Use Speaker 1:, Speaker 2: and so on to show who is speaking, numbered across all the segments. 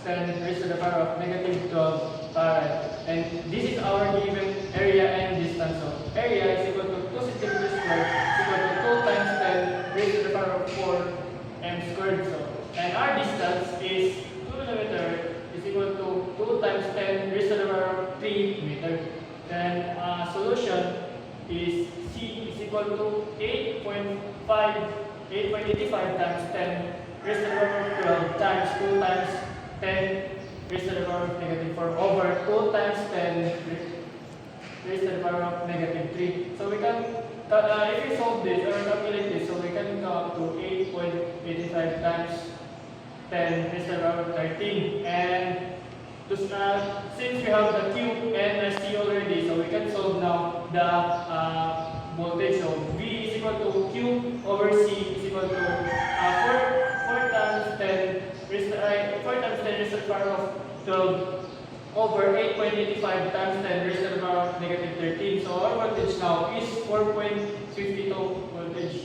Speaker 1: 10 raised to the power of negative 12 farad. And this is our given area and distance. So area is equal to 2 centimeters squared is equal to 2 times 10 raised to the power of 4 m squared. So, and our distance is 2 kilometers is equal to 2 times 10 raised to the power of 3 meter. Then solution is C is equal to 8.85 times 10 raised to the power of 12 times 2 times 10 raised to the power of negative 4 over 2 times 10 raised to the power of negative 3. So we can, if we solve this or calculate this, so we can come up to 8.85 times 10 raised to the power of 13. And since we have the Q and C already, so we can solve now the voltage. So V is equal to Q over C is equal to 4 times 10 raised to the power of 12 over 8.85 times 10 raised to the power of negative 13. So our voltage now is 4.52 voltage.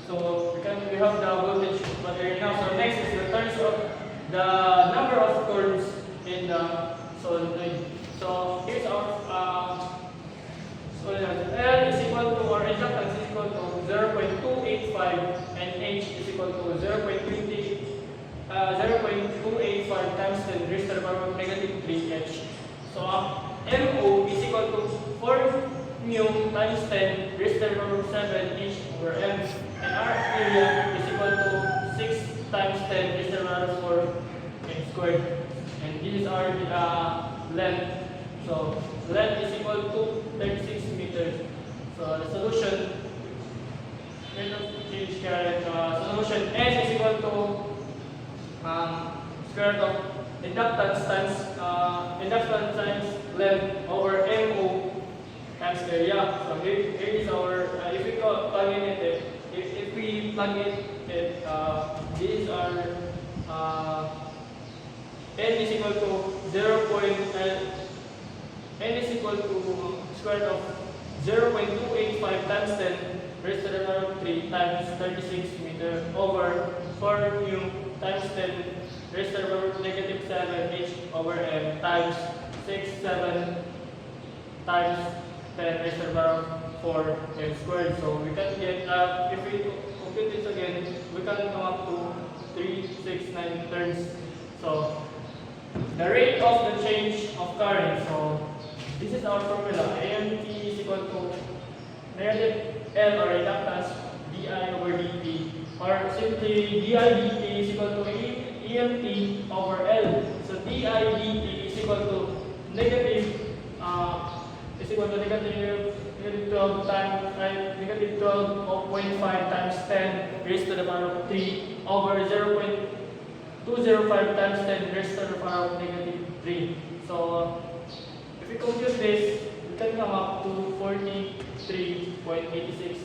Speaker 1: So we have the voltage battery now. So next is the turns of the number of turns in the solenoid. So here's our solenoid. L is equal to, or inductance is equal to 0.285 and H is equal to 0.285 times 10 raised to the power of negative 3H. So MO is equal to 4 mu times 10 raised to the power of 7H over M. And our area is equal to 6 times 10 raised to the power of 4 M squared. And this is our length. So length is equal to 36 meters. So the solution, solution S is equal to square root of inductance times length over MO times area. So here is our, if we plug in it, if we plug it, these are N is equal to N is equal to square root of 0.285 times 10 raised to the power of 3 times 36 meter over 4 mu times 10 raised to the power of negative 7 h over m times 7 times 10 raised to the power of 4 m squared. So we can get, if we compute this again, we can come up to 369 turns. So the rate of the change of current. So this is our formula. AMT is equal to negative L or inductance di over dt, or simply di dt is equal to EMT over L. So di dt is equal to negative 12 times negative 12.5 times 10 raised to the power of 3 over 0.205 times 10 raised to the power of negative 3. So if we compute this, we can come up to 43.86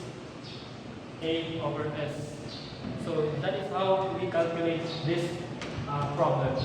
Speaker 1: A over S. So that is how we calculate this problem.